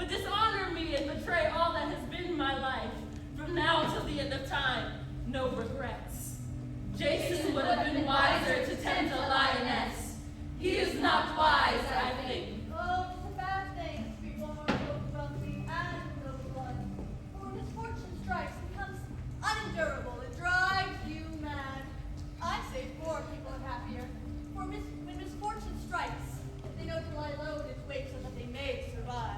would dishonor me and betray all that has been my life. From now till the end of time, no regrets. Jason would have been wiser to tend a lioness. He is not wise, I think. Oh, it's a bad thing to be born both wealthy and no blood. For when misfortune strikes, it becomes unendurable. It drives you mad. I say poor people are happier. For when misfortune strikes, they know to lie low in its wake so that they may survive.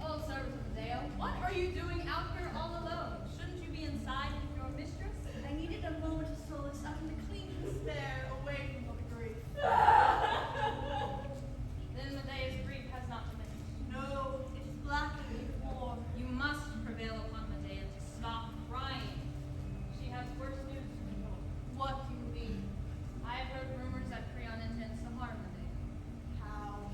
Oh, servant of Medea, what are you doing out here all alone? Shouldn't you be inside with your mistress? I needed a moment of solace after the clean despair away from the grief. Then Medea's grief has not diminished. No, it is blackened even more. You must prevail upon Medea to stop crying. She has worse news to report. What do you mean? I have heard rumors that Creon intends to harm Medea. How?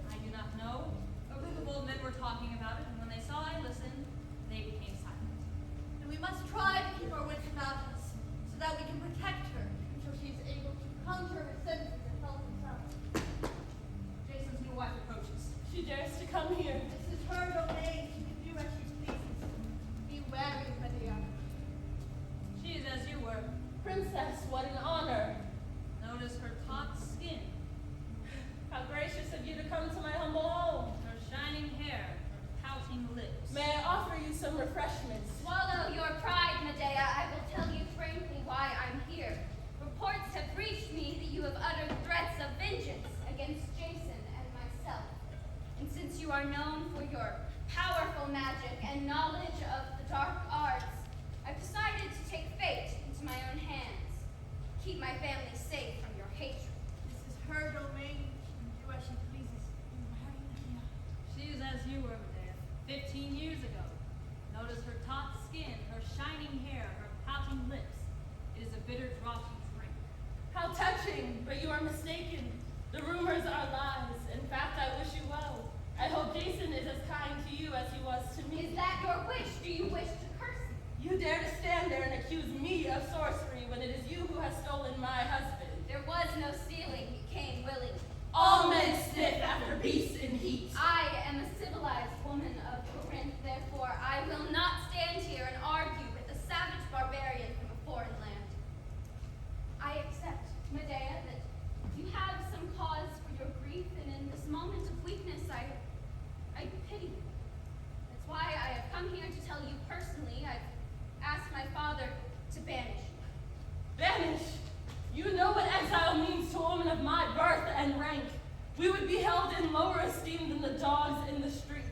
I do not know. A group of old men were talking about it, and when they saw I listened, they became silent. Then we must try to keep our wits about us, so that we can protect her until she is able to conjure her senses and help herself. Jason's new wife approaches. She dares to come here. This is her domain. She can do as she pleases. Be wary, Medea. She is as you were. Princess, what an honor. Notice her taut skin, How gracious of you to come to my humble home. her shining hair, her pouting lips. May I offer you some refreshments? Swallow your pride, Medea. I will tell you frankly why I'm here. Reports have reached me that you have uttered threats of vengeance against Jason and myself. And since you are known for your powerful magic and knowledge of the dark arts, I've decided to take fate into my own hands. Keep my family safe from your hatred. This is her domain. She can do as she pleases. Be wary, Medea. She is as you were, Medea, 15 years ago. Notice her taut skin, her shining hair, her pouting lips. It is a bitter draught you drink. How touching, but you are mistaken. The rumors are lies. In fact, I wish you well. I hope Jason is as kind to you as he was to me. Is that your wish? Do you wish to curse me? You dare to stand there and accuse me of sorcery when it is you who has stolen my husband. There was no stealing. He came willingly. All men sniff after beasts in heat. I am a civilized woman of Corinth, therefore I will not stand here and argue with a savage barbarian from a foreign land. I accept, Medea, that you have some cause for your grief, and in this moment of weakness, I pity you. That's why I have come here to tell you personally. I've asked my father to banish you. Banish! You know what exile means to a woman of my birth and rank. We would be held in lower esteem than the dogs in the street.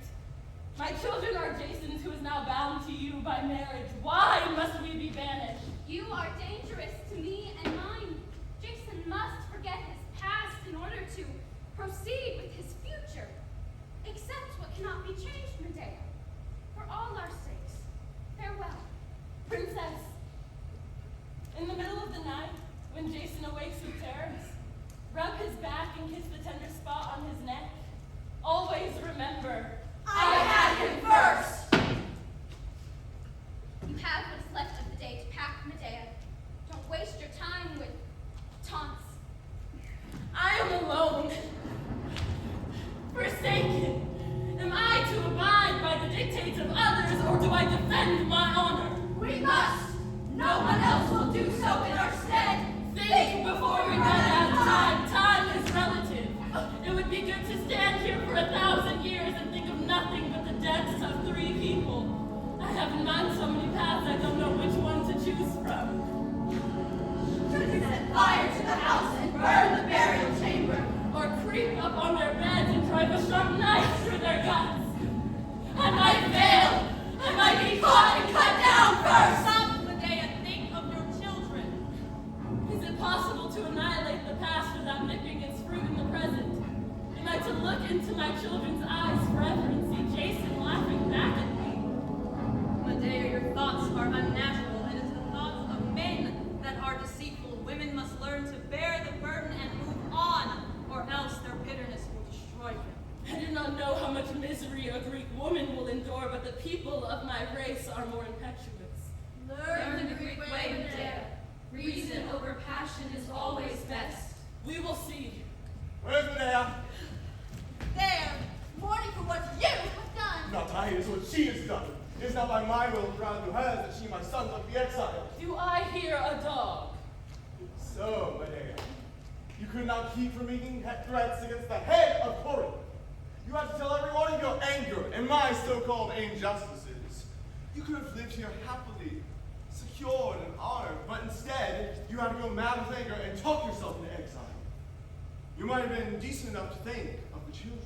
My children are Jason's, who is now bound to you by marriage. Why must we be banished? You are dangerous to me and mine. Jason must forget his past in order to proceed with his future. Accept what cannot be changed, Medea. For all our sakes, farewell. Princess, in the middle of the night, when Jason awakes with terrors, rub his back and kiss the tender spot on his neck. Always remember, I had him first! You have what is left of the day to pack, Medea. Don't waste your time with taunts. I am alone, forsaken. Am I to abide by the dictates of others, or do I defend my honor? We must. No one else will do so in our stead. Think before we run out of time. Time is relative. It would be good to stand here for 1,000 years and think of nothing but the deaths of 3 people. I have in mind so many paths I don't know which one to choose from. Should we set fire to the house and burn the burial chamber? Or creep up on their beds and drive a sharp knife through their guts. I might fail. I might be caught and cut down first. Stop, Medea, think of your children. Is it possible to annihilate the past without nipping its fruit in the present? Am I to look into my children's eyes forever and see Jason laughing back at me? Medea, your thoughts are unnatural. It is the thoughts of men that are deceitful. Women must learn to bear the burden and move on, or else their bitterness will destroy them. I do not know how much misery a Greek woman will endure, but the people of my race are more impetuous. Learn the Greek way, Medea. Reason over passion is always best. We will see. Where's Medea? There, mourning for what you have done. Not I. Aye, it is what she has done. It is not by my will, but rather through hers, that she and my sons must be exiled. Do I hear a dog? So, Medea, you could not keep from making threats against the head of Corinth. You had to tell everyone of your anger and my so-called injustices. You could have lived here happily, secured and honored, but instead, you had to go mad with anger and talk yourself into exile. You might have been decent enough to think of the children.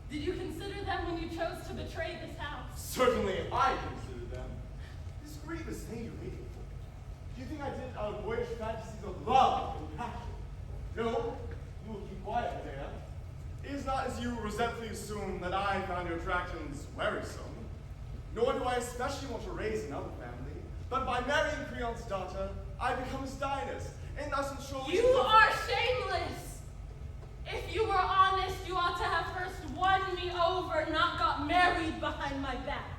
Did you consider them when you chose to betray this house? Certainly I considered them. This grievous thing you hate me for. Do you think I did it out of boyish fantasies of love and passion? No, you will keep quiet, Medea. It is not as you resentfully assume that I found your attractions wearisome, nor do I especially want to raise another family, but by marrying Creon's daughter, I become his Dionysus, and thus ensure You are shameless! If you were honest, you ought to have first won me over, not got married behind my back.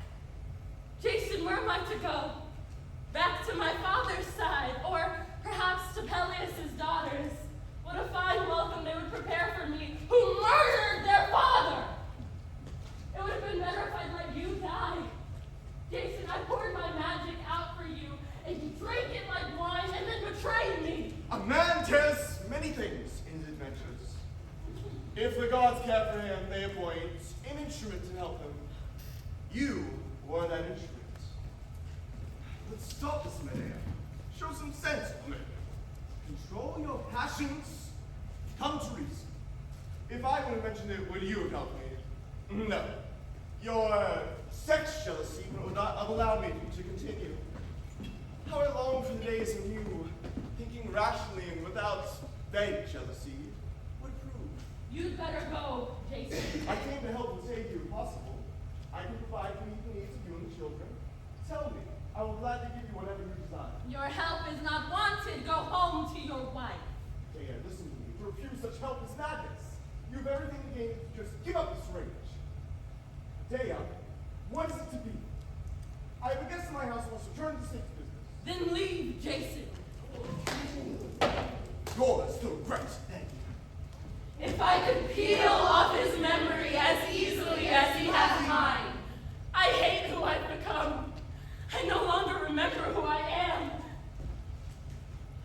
Jason, where am I to go? Back to my father's side, or perhaps to Peleus' daughters. What a fine welcome they would prepare for me, who murdered their father! It would have been better if I'd let you die. Jason, I poured my magic out for you, and you drank it like wine and then betrayed me. A man tests many things in his adventures. If the gods care for him, they appoint an instrument to help him. You were that instrument. But stop this, Medea. Show some sense, woman. Control your passions. Come to reason. If I would have mentioned it, would you have helped me? No. Your sex jealousy would not have allowed me to continue. How I long for the days when you, thinking rationally and without vague jealousy, would prove. You'd better go, Jason. I came to help and save you if possible. I can provide for the needs of you and the children. Tell me. I will gladly give you whatever you desire. Your help is not wanted. Go home to your wife. Dea, listen to me. To refuse such help is madness. You have everything to gain. Just give up this rage. Dea, what is it to be? I have a guest in my house who wants to turn to state business. Then leave, Jason. Yours still regrets. Thank you. If I could peel off his memory as easily as he has mine, I hate who I've become. I no longer remember who I am.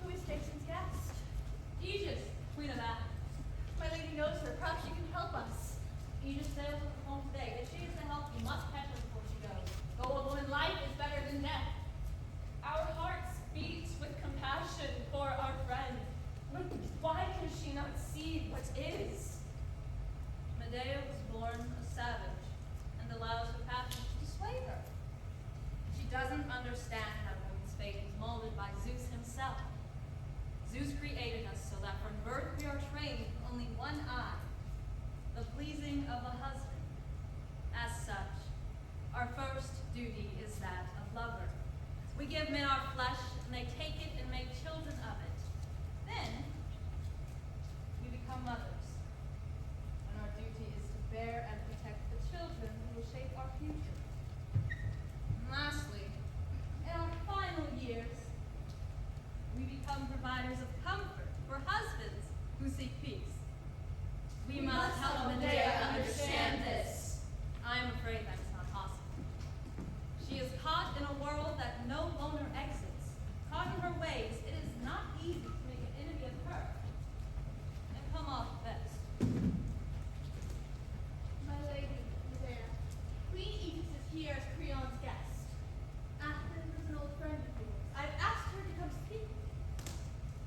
Who is Jason's guest? Aegis, Queen of Athens. My lady knows her. Perhaps she can help us. Aegis sails home today. If she is to help, you must catch her before she goes. Go alone in life is better than death. Our hearts beat with compassion for our friend. But why can she not see what is? Medea was born a savage and allows her passions to sway her. She doesn't understand how woman's fate is molded by Zeus himself. Zeus created us so that from birth we are trained with only one eye, the pleasing of a husband. As such, our first duty is that of lover. We give men our flesh, and they take it and make children of it. Then, we become mothers, and our duty is to bear and protect the children who will shape our future. And lastly, in our final years, we become providers of comfort for husbands who seek peace. We must help Medea understand this. I am afraid that is not possible. She is caught in a world that no longer exits. Caught in her ways, it is not easy to make an enemy of her and come off best. My lady, Medea. Queen Aegis is here as Creon's guest. Athens is an old friend of yours. I've asked her to come speak with you.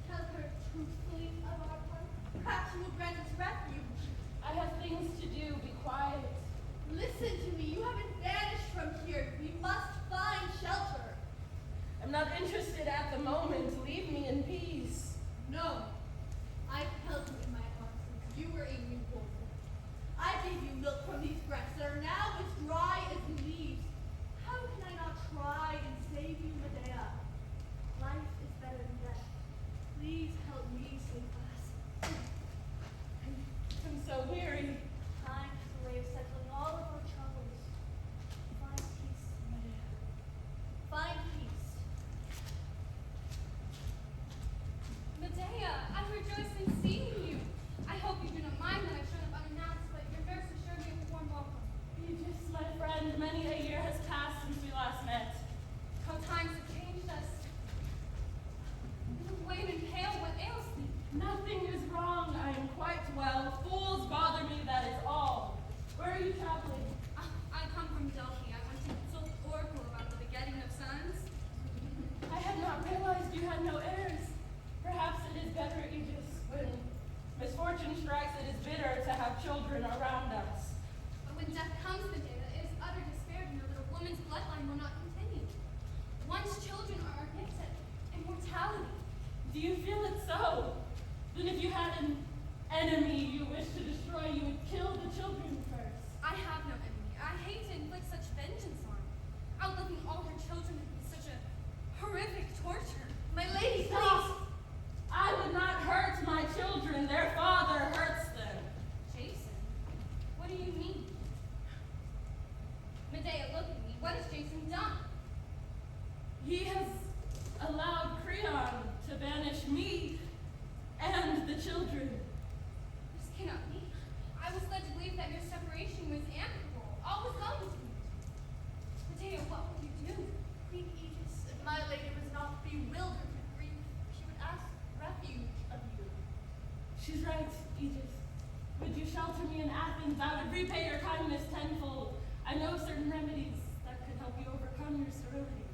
Tell her truthfully of our plight. Perhaps she will grant us refuge. I have things to do. Be quiet. Listen to me. You haven't vanished from here. We must find shelter. I'm not interested at the moment. Leave me in peace. No. I've held you in my arms since you were a newborn. I gave you milk from these breasts that are now as dry as leaves. How can I not try and save you, Medea? Life is better than death. Please help me save us. I'm so weary. Time is the way of settling all of our troubles. Find peace, Medea. Find peace. Medea, I rejoice in seeing you. I hope you do not mind that I showed up unannounced, but your nurse assured me of a warm welcome. Aegis, my friend, many misfortune strikes, it is bitter to have children around us. But when death comes, Medea, it is utter despair to know that a woman's bloodline will not continue. One's children are our gift at immortality. Do you feel it so? Then if you had an enemy you wish to destroy, you would kill the children first. I have no enemy. I hate to inflict such vengeance on her. Outliving all her children would be such a horrific torture. My lady, please. Stop! I would not hurt my children. Their father hurts them. Jason, what do you mean? Medea, look at me. What has Jason done? He has allowed Creon to banish me and the children. This cannot be. I was led to believe that your separation was amicable. All was well between you. Medea, what will you do? Queen Aegis, if my lady was not bewildered with grief, she would ask refuge of you. She's right, Aegis. Would you shelter me in Athens? I would repay your kindness tenfold. I know certain remedies that could help you overcome your sterility.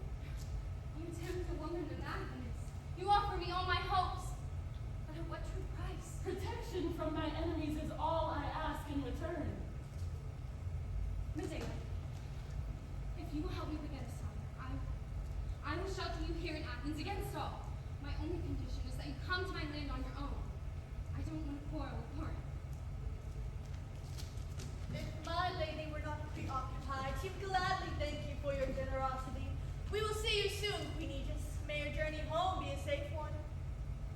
You tempt a woman to madness. You offer me all my hopes. But at what true price? Protection from my enemies is all I ask in return. Medea, if you will help me get a son, I will shelter you here in Athens against all. My only condition is that you come to my land on your own. I don't want to quarrel with Corinth. If my lady were not preoccupied, she would gladly thank you for your generosity. We will see you soon, Queen Aegis. May your journey home be a safe one.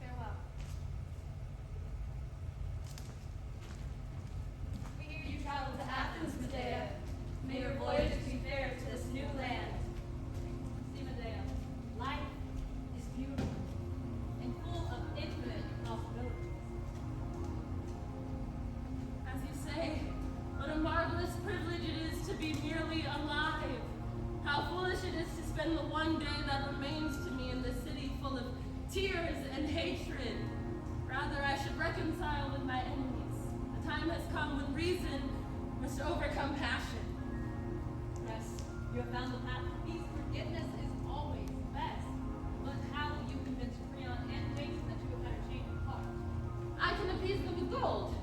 Farewell. We hear you travel to Athens, Medea. May your voyage be fair to this new land. See, Medea, life is beautiful and full of infinite possibilities. As you say, what a marvelous privilege it is to be merely alive. How foolish it is to spend the one day that remains to me in this city full of tears and hatred. Rather, I should reconcile with my enemies. The time has come when reason must overcome passion. Yes, you have found the path to peace. Forgiveness is always best. But how will you convince Creon and Jason that you have better change of heart? I can appease them with gold.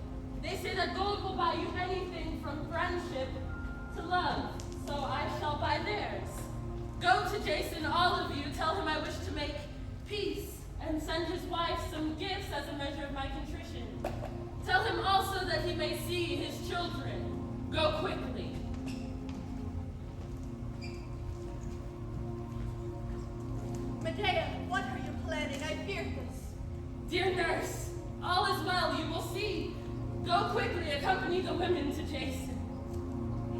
They say that gold will buy you anything from friendship to love, so I shall buy theirs. Go to Jason, all of you, tell him I wish to make peace, and send his wife some gifts as a measure of my contrition. Tell him also that he may see his children. Go quickly. Medea, what are you planning? I fear this. Dear nurse, all is well, you will see. Go quickly, accompany the women to Jason.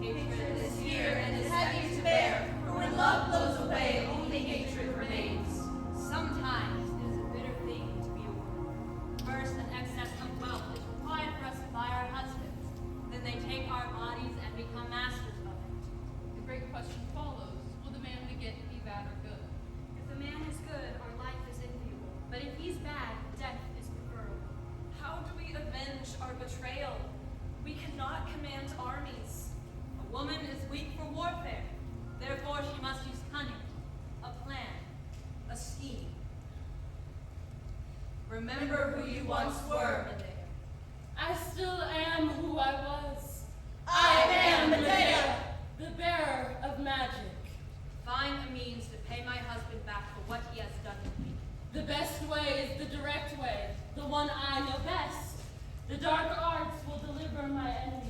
Hatred is here and is heavy to bear, for when love blows away, only hatred remains. Sometimes it is a bitter thing to be a woman. First, an excess of wealth is required for us by our husbands. Then they take our bodies and become masters of it. The great question follows, will the man we get be bad or good? If the man is good, our life is enviable. But if he's bad, death is preferable. How do we avenge our betrayal? We cannot command armies. A woman is weak for warfare. Therefore, she must use cunning, a plan, a scheme. Remember who you once were. Medea. I still am who I was. I am Medea. The bearer of magic. Find a means to pay my husband back for what he has done to me. The best way is the direct way, the one I know best. The dark arts will deliver my enemy.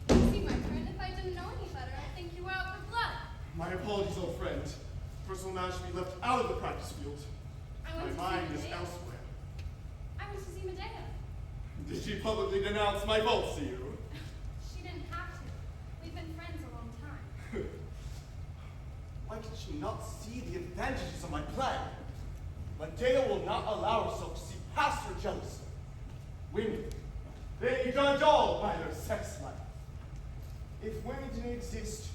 See, my friend, if I didn't know any better, I'd think you were out for blood. My apologies, old friend. Personal matters should be left out of the practice field. I My went to mind see is Medea. elsewhere. I went to see Medea. Did she publicly denounce my faults to you? She didn't have to. We've been friends a long time. Why did she not see the advantages of my plan? Medea will not allow herself to see past her jealousy. Women, they judge all by their sex life. If women didn't exist,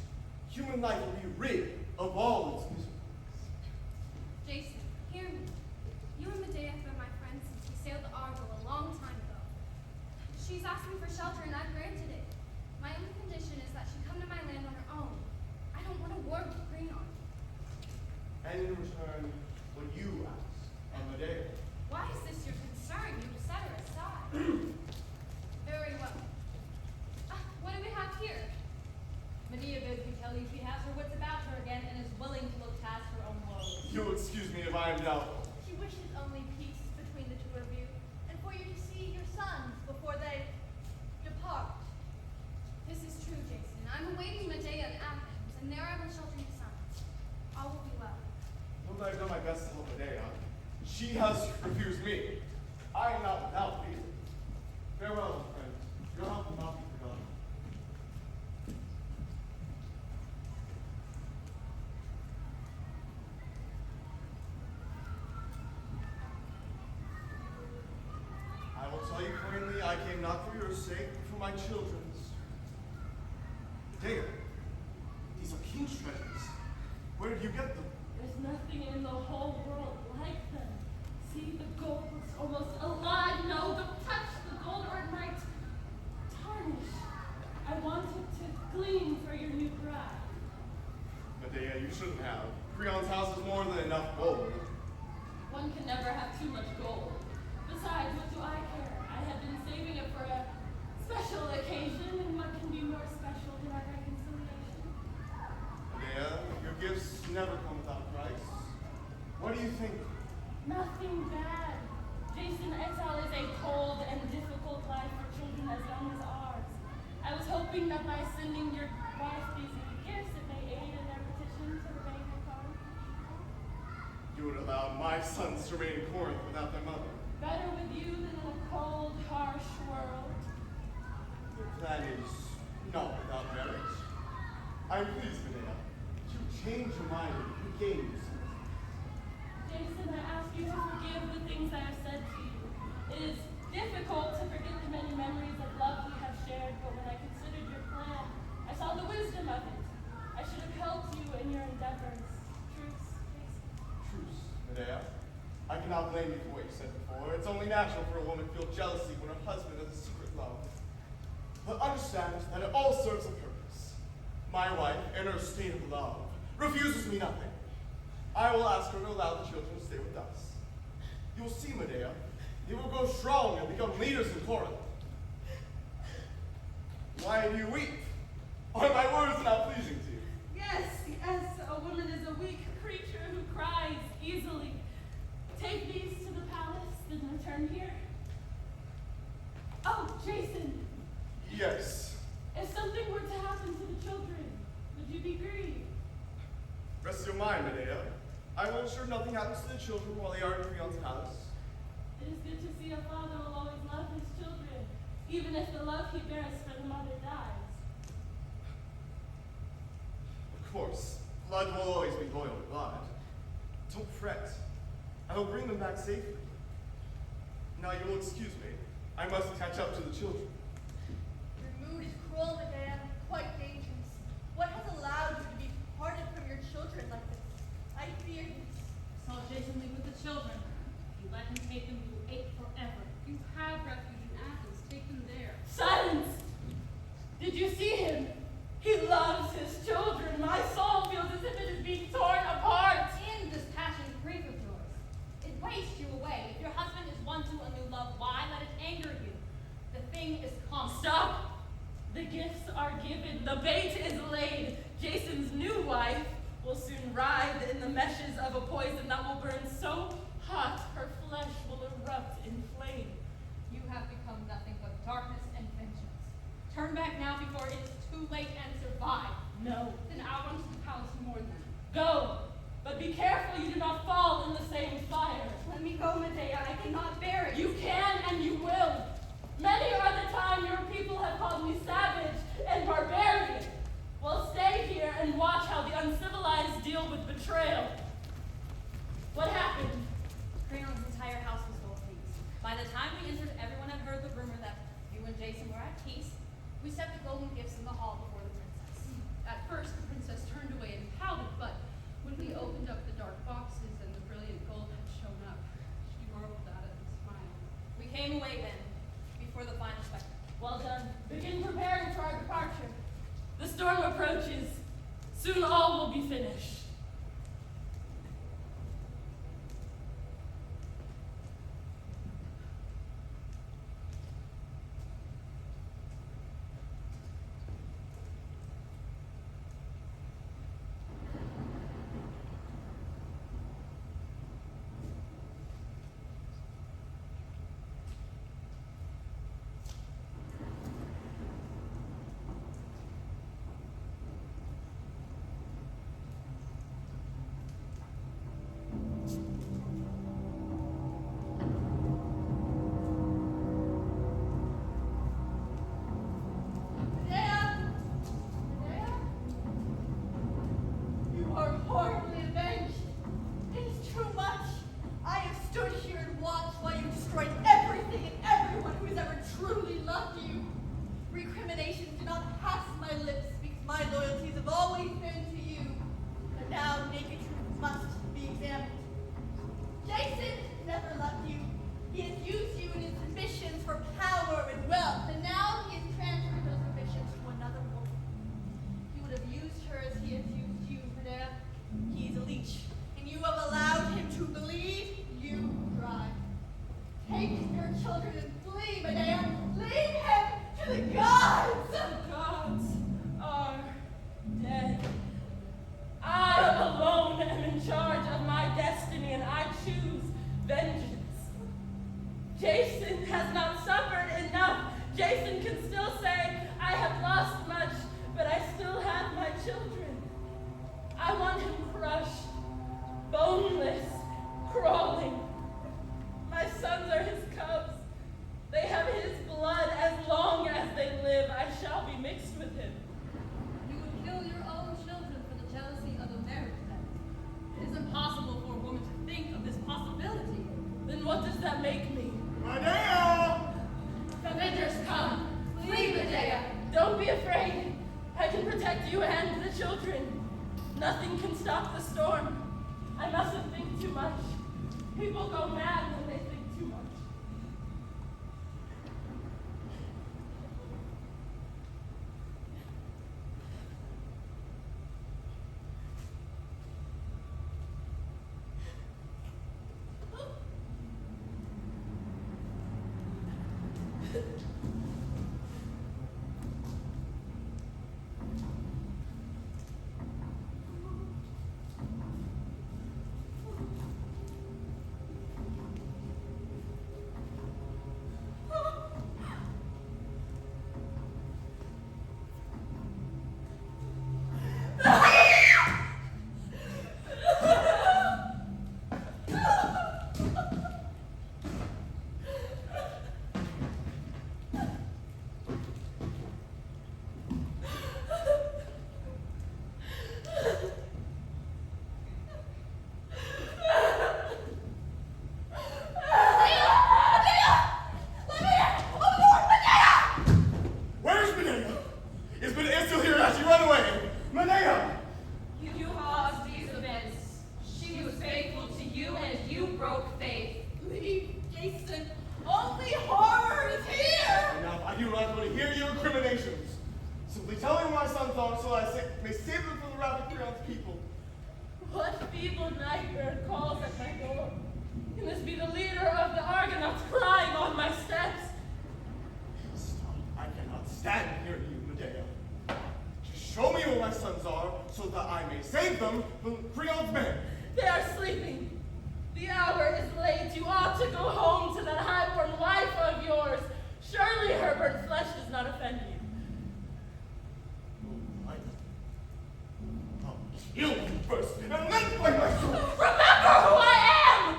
human life would be rid of all its miseries. Jason, hear me. You and Medea have been my friends since we sailed the Argo a long asked me for shelter and I've granted it. My only condition is that she come to my land on her own. I don't want to war with Creon. And in return, what you ask of Medea. Why is this your concern? You set her aside. Very well. What do we have here? Medea bids me tell you she has her wits about her again and is willing to look past her own woes. You'll excuse me if I am doubtful. She wishes only peace between the two of you, and for you to see your sons before they depart. This is true, Jason. I'm awaiting Medea in Athens, and there I will shelter your sons. All will be well. Though I've done my best to help Medea, she has refused me. I am not without reason. Farewell, friend. Your help will not be forgotten. I will tell you plainly, I came not for your sake, but for my children's. Medea, these are king's treasures. Where did you get them? There's nothing in the whole world like them. See, the gold looks almost alive. No, don't touch the gold or it might tarnish. I wanted to glean for your new bride. Medea, you shouldn't have. Creon's house is more than enough gold. One can never have too much gold. Besides, what do I care? I have been saving it for a special occasion, and what can be more special than our reconciliation? Medea, your gifts never come without a price. What do you think? Nothing bad. Jason, exile is a cold and difficult life for children as young as ours. I was hoping that by sending your wife these gifts, it may aid in their petition to remain in Corinth. You would allow my sons to remain in Corinth without their mother. Better with you than in a cold, harsh world. Your plan is not without merit. I am pleased, Medea. You change your mind and you gain your sons. Jason, I ask you to forgive the things I have said to you. It is difficult to forget the many memories of love we have shared, but when I considered your plan, I saw the wisdom of it. I should have helped you in your endeavors. Truce, Jason. Truce, Medea. I cannot blame you for what you said before. It's only natural for a woman to feel jealousy when her husband has a secret love. But understand that it all serves a purpose. My wife, in her state of love, refuses me nothing. I will ask her to allow the children to stay with us. You will see, Medea. You will grow strong and become leaders in Corinth. Why do you weep? Are my words not pleasing to you? Yes, a woman is a weak creature who cries easily. Take these to the palace, then return here. Oh, Jason, Yes. if something were to happen to the children, would you be grieved? Rest your mind, Medea. I will ensure nothing happens to the children while they are in Creon's palace. It is good to see a father will always love his children, even if the love he bears for the mother dies. Of course, blood will always be loyal to blood. Don't fret. I will bring them back safely. Now you will excuse me. I must catch up to the children. Your mood is cruel, Medea, quite dangerous. What has allowed you to be parted from your children like this? I fear this. Saw Jason leave with the children. If you let him take them, you will ache forever. You have refuge in Athens. Take them there. Silence! Did you see him? He loves his children. My soul feels as if it is being torn apart. In this passionate grief of yours, it wastes you away. If your husband is won to a new love, why let it anger you? The thing is common. Stop! The gifts are given. The bait is laid. Jason's new wife will soon writhe in the meshes of a poison that will burn so hot her flesh will erupt in flame. You have become nothing but darkness and vengeance. Turn back now before it is too late and survive. No. Then out onto the palace more than. Go! But be careful you do not fall in the same fire. Let me go, Medea. I cannot bear it. You can and you will. Many are the time your people have called me savage and barbarian. Well, stay here and watch how the uncivilized deal with betrayal. What happened? Creon's entire house was full of thieves. By the time we entered, everyone had heard the rumor that you and Jason were at peace. We set the golden gifts in the hall before the princess. At first, the princess turned away and pouted, but when we opened up the dark boxes and the brilliant gold had shown up, she marveled at it and smiled. We came away then, before the final spectacle. Well done. Begin preparing for our departure. The storm approaches. Soon all will be finished. Medea! Medea? You are horribly avenged. It is too much. I have stood here and watched while you destroyed everything and everyone who has ever truly loved you. Recriminations do not pass my lips because my loyalties have always been to you. But now naked truth must be examined. Jason never loved you. He has used you in his ambitions for power and wealth, and now he has transferred those ambitions to another woman. He would have used her as he has used you, Medea. He is a leech, and you have allowed him to bleed you dry. Take your children and flee, Medea. Leave him to the gods! The gods are dead. I alone am in charge of my destiny, and I choose vengeance. Jason has not suffered enough. Jason can still say, I have lost much, but I still have my children. I want him crushed, boneless, crawling. My sons are his cubs. They have his blood. As long as they live, I shall be mixed with him. You would kill your own children for the jealousy of a marriage then. It is impossible for a woman to think of this possibility. Then what does that make me? Medea! Avengers come! Flee, Medea! Don't be afraid. I can protect you and the children. Nothing can stop the storm. I mustn't think too much. People go mad when they think too much. Where's Medea? Is Medea still here? Has she run away? Medea! You caused these events. She was faithful to you, and you broke faith. Leave, Jason. Only horror is here! Enough. I do not want to hear your recriminations. Simply tell me where my sons are so I may save them from the wrath of Creon's people. What feeble night bird calls at my door? Can this be the leader of the Argonauts crying on my steps? Stop. I cannot stand hearing you, Medea. Just show me where my sons are so that I may save them from Creon's men. They are sleeping. The hour is late. You ought to go home to that high-born wife of yours. Surely her burnt flesh does not offend you. I'll kill you first, and then fight my sword. Remember who I am!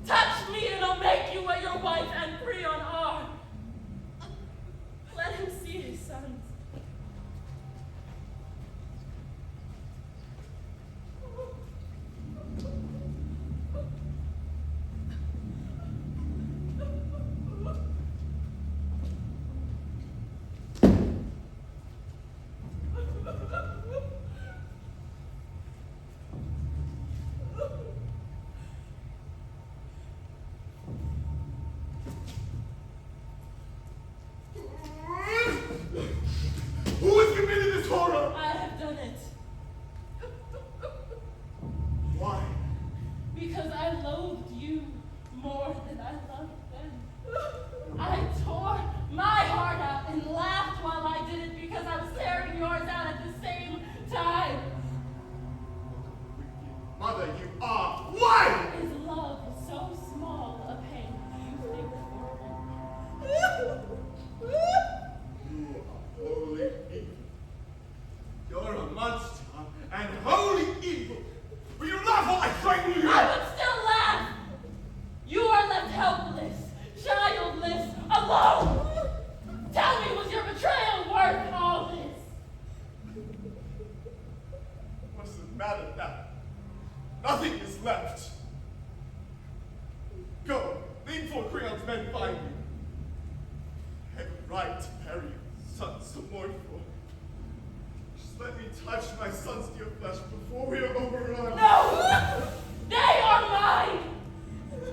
Touch me and I'll make you what your wife and Creon are. Let him see his sons. matter now. Nothing is left. Go, leave before Creon's men find you. I have a right to bury you, son so mourned for. Just let me touch my son's dear flesh before we are overrun. No! They are mine!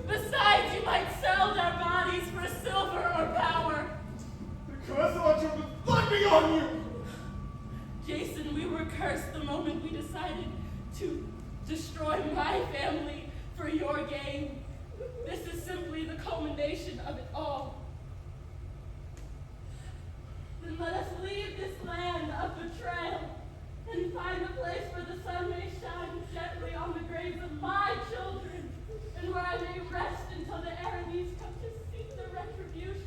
Besides, you might sell their bodies for silver or power. The curse of our children, let me on you! Jason, we were cursed the moment we decided to destroy my family for your gain. This is simply the culmination of it all. Then let us leave this land of betrayal and find a place where the sun may shine gently on the graves of my children, and where I may rest until the Arabies come to seek their retribution.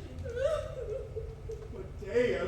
Medea,